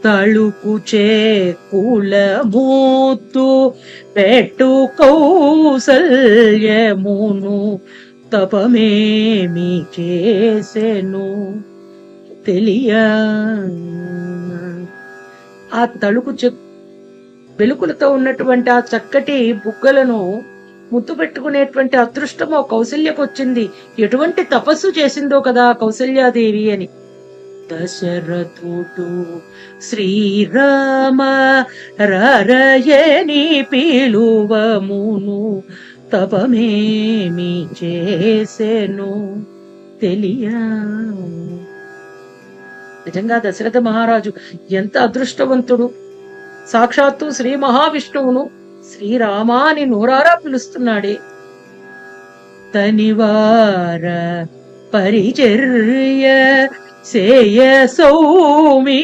తళుకుచే కులమూత్తు పెట్టు కౌసల్యమును తపమేమి చేసెను తెలియ. ఆ తళుకు వెలుకులతో ఉన్నటువంటి ఆ చక్కటి బుగ్గలను ముద్దు పెట్టుకునేటువంటి అదృష్టము కౌసల్యకు వచ్చింది. ఎటువంటి తపస్సు చేసిందో కదా కౌసల్యాదేవి అని. దశరథుడు శ్రీరామ రరయని పిలువమును తపమేమి చేసెను తెలియ. నిజంగా దశరథ మహారాజు ఎంత అదృష్టవంతుడు. సాక్షాత్తు శ్రీ మహావిష్ణువును శ్రీరామా అని నోరారా పిలుస్తున్నాడే. తనివార పరిచర్య సేయ సౌమి